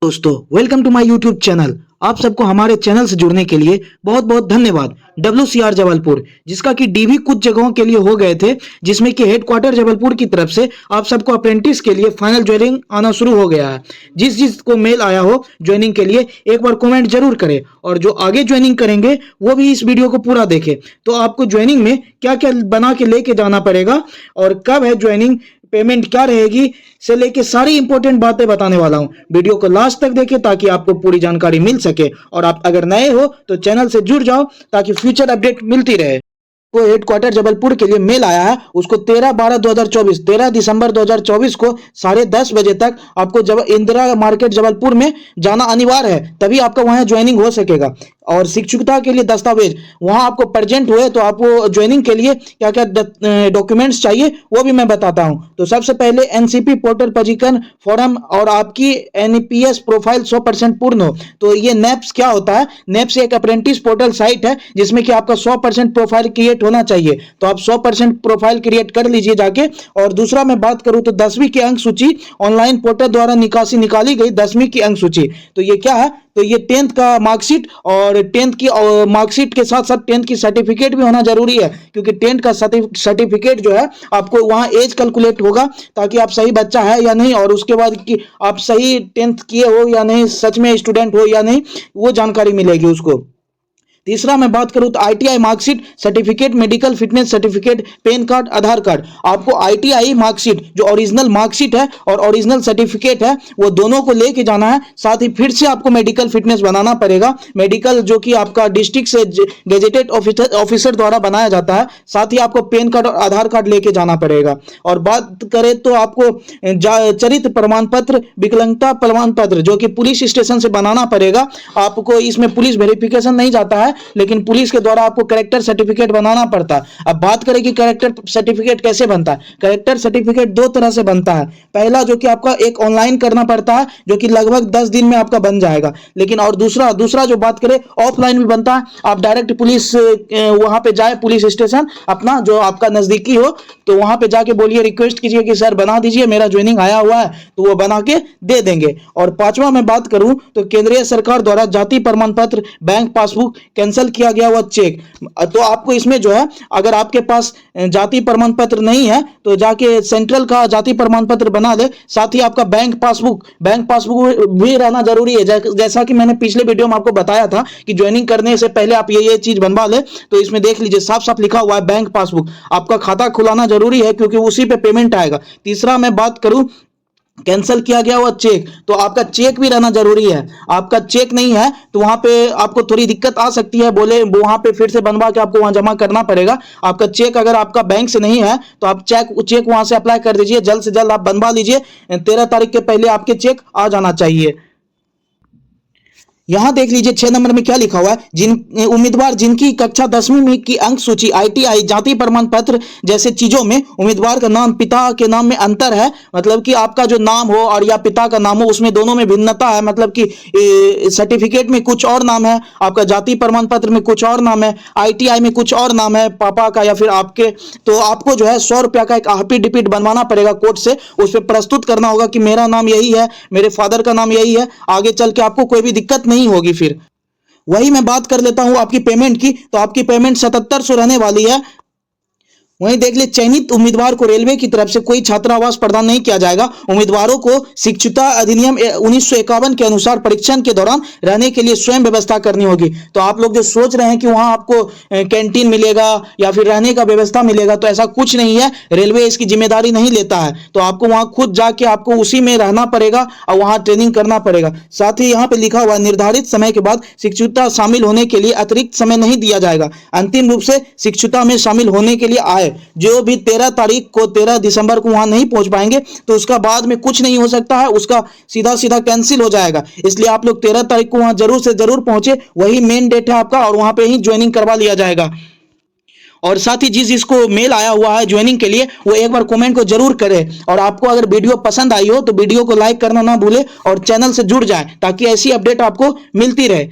दोस्तों welcome to my YouTube channel. आप सबको हमारे चैनल से जुड़ने के लिए बहुत बहुत धन्यवाद। WCR जबलपुर, जिसका कि डीवी कुछ जगहों के लिए हो गए थे, जिसमें कि हेडक्वार्टर जबलपुर की तरफ से आप सबको अप्रेंटिस के लिए फाइनल ज्वाइनिंग आना शुरू हो गया है। जिस जिस को मेल आया हो ज्वाइनिंग के लिए एक बार कमेंट जरूर करें, और जो आगे ज्वाइनिंग करेंगे वो भी इस वीडियो को पूरा देखें। तो आपको ज्वाइनिंग में क्या क्या बना के लेके जाना पड़ेगा और कब है ज्वाइनिंग, पेमेंट क्या रहेगी से लेके सारी इंपॉर्टेंट बातें बताने वाला हूं। वीडियो को लास्ट तक देखें ताकि आपको पूरी जानकारी मिल सके, और आप अगर नए हो तो चैनल से जुड़ जाओ ताकि फ्यूचर अपडेट मिलती रहे। को हेडक्वार्टर जबलपुर के लिए मेल आया है, उसको 13/12/2024 13 दिसंबर 2024 को 10:30 बजे तक आपको इंदिरा मार्केट जबलपुर में जाना अनिवार्य है, तभी आपका वहां ज्वाइनिंग हो सकेगा। और शिक्षुता के लिए दस्तावेज वहां आपको प्रेजेंट हुए तो आपको ज्वाइनिंग के लिए क्या क्या डॉक्यूमेंट्स चाहिए वो भी मैं बताता हूं। तो सबसे पहले एनसीपी पोर्टल पंजीकरण फॉर्म और आपकी एनपीएस प्रोफाइल 100% पूर्ण हो। तो ये नेप्स क्या होता है? नेप्स एक अप्रेंटिस पोर्टल साइट है जिसमें कि आपका 100% प्रोफाइल क्रिएट होना चाहिए। तो आप 100% प्रोफाइल क्रिएट कर लीजिए जाके। और दूसरा मैं बात करूं तो 10वीं की अंक सूची ऑनलाइन पोर्टल द्वारा निकाली गई 10वीं की अंक सूची। तो ये क्या है? तो ये 10th का मार्कशीट, और 10th की मार्कशीट के साथ साथ 10th की सर्टिफिकेट भी होना जरूरी है, क्योंकि 10th का सर्टिफिकेट जो है आपको वहां एज कैलकुलेट होगा ताकि आप सही बच्चा है या नहीं, और उसके बाद कि आप सही 10th किए हो या नहीं, सच में स्टूडेंट हो या नहीं, वो जानकारी मिलेगी उसको। तीसरा मैं बात करूं तो ITI marksheet, certificate, medical fitness certificate, PAN card, Aadhaar card. आपको आईटीआई मार्कशीट जो ओरिजिनल मार्कशीट है और ओरिजिनल सर्टिफिकेट है वो दोनों को लेके जाना है। साथ ही फिर से आपको मेडिकल फिटनेस बनाना पड़ेगा, मेडिकल जो कि आपका डिस्ट्रिक्ट से गेजेटेड ऑफिसर द्वारा बनाया जाता है। साथ ही आपको पैन कार्ड और आधार कार्ड लेके जाना पड़ेगा। और बात करें तो आपको चरित्र प्रमाण पत्र, विकलांगता प्रमाण पत्र जो कि पुलिस स्टेशन से बनाना पड़ेगा। आपको इसमें पुलिस वेरिफिकेशन नहीं जाता है, लेकिन पुलिस के द्वारा आपको कैरेक्टर सर्टिफिकेट बनाना पड़ता है। अब बात करें कि कैरेक्टर सर्टिफिकेट कैसे बनता है। कैरेक्टर सर्टिफिकेट दो तरह से बनता है। पहला जो कि आपका एक ऑनलाइन करना पड़ता है, जो कि लगभग 10 दिन में आपका बन जाएगा। लेकिन और दूसरा जो बात करें ऑफलाइन भी बनता है। आप डायरेक्ट पुलिस वहां पे जाए, पुलिस स्टेशन अपना जो आपका नजदीकी हो, तो वहां पे जाके बोलिए, रिक्वेस्ट कीजिए कि सर बना दीजिए, मेरा ज्वाइनिंग आया हुआ है, तो वो बना के दे देंगे। और पांचवा मैं बात करूं तो केंद्रीय सरकार द्वारा जाति प्रमाण पत्र, बैंक पासबुक, कैंसिल किया गया हुआ चेक। तो आपको इसमें जो है, अगर आपके पास जाति प्रमाण पत्र नहीं है तो जाके सेंट्रल का जाति प्रमाण पत्र बना ले। साथ ही आपका बैंक पासबुक भी रहना जरूरी है। जैसा कि मैंने पिछले वीडियो में आपको बताया था कि ज्वाइनिंग करने से पहले आप ये चीज बनवा ले। तो इसमें देख लीजिए साफ साफ लिखा हुआ है बैंक पासबुक। आपका खाता खुलाना जरूरी है क्योंकि उसी पे पेमेंट आएगा। तीसरा मैं बात करूं कैंसिल किया गया हुआ चेक, तो आपका चेक भी रहना जरूरी है। आपका चेक नहीं है तो वहां पे आपको थोड़ी दिक्कत आ सकती है, बोले वहां पे फिर से बनवा के आपको वहां जमा करना पड़ेगा। आपका चेक अगर आपका बैंक से नहीं है तो आप चेक वहां से अप्लाई कर दीजिए, जल्द से जल्द आप बनवा लीजिए। 13 तारीख के पहले आपके चेक आ जाना चाहिए। यहां देख लीजिए 6 नंबर में क्या लिखा हुआ है, जिन उम्मीदवार जिनकी कक्षा 10वीं में की अंक सूची, आईटीआई, जाति प्रमाण पत्र जैसे चीजों में उम्मीदवार का नाम पिता के नाम में अंतर है, मतलब कि आपका जो नाम हो और या पिता का नाम हो उसमें दोनों में भिन्नता है, मतलब कि सर्टिफिकेट में कुछ और नाम है, आपका जाति प्रमाण पत्र में कुछ और नाम है, आईटीआई में कुछ और नाम है पापा का या फिर आपके, तो आपको जो है 100 रुपया का एक एफिडेविट बनवाना पड़ेगा कोर्ट से। उस पर प्रस्तुत करना होगा कि मेरा नाम यही है, मेरे फादर का नाम यही है। आगे चल के आपको कोई भी दिक्कत नहीं होगी। फिर वही मैं बात कर लेता हूं आपकी पेमेंट की। तो आपकी पेमेंट 7700 रहने वाली है। वहीं देख ले, चयनित उम्मीदवार को रेलवे की तरफ से कोई छात्रावास प्रदान नहीं किया जाएगा। उम्मीदवारों को शिक्षुता अधिनियम 1951 के अनुसार परीक्षण के दौरान रहने के लिए स्वयं व्यवस्था करनी होगी। तो आप लोग जो सोच रहे हैं कि वहां आपको कैंटीन मिलेगा या फिर रहने का व्यवस्था मिलेगा, तो ऐसा कुछ नहीं है। रेलवे इसकी जिम्मेदारी नहीं लेता है, तो आपको वहां खुद जाके आपको उसी में रहना पड़ेगा और वहां ट्रेनिंग करना पड़ेगा। साथ ही यहाँ पे लिखा हुआ निर्धारित समय के बाद शिक्षुता शामिल होने के लिए अतिरिक्त समय नहीं दिया जाएगा। अंतिम रूप से शिक्षुता में शामिल होने के लिए आए जो भी 13 तारीख को 13 दिसंबर को वहां नहीं पहुंच पाएंगे तो उसका बाद में कुछ नहीं हो सकता है, उसका सीधा सीधा कैंसिल हो जाएगा। इसलिए आप लोग 13 तारीख को वहां जरूर से जरूर पहुंचे, वही मेन डेट है आपका, और वहां पे ही ज्वाइनिंग करवा लिया जाएगा। और साथ ही जिसको मेल आया हुआ है ज्वाइनिंग के लिए वो एक बार कमेंट को जरूर करे। और आपको अगर वीडियो पसंद आई हो तो वीडियो को लाइक करना ना भूले और चैनल से जुड़ जाए ताकि ऐसी अपडेट आपको मिलती रहे।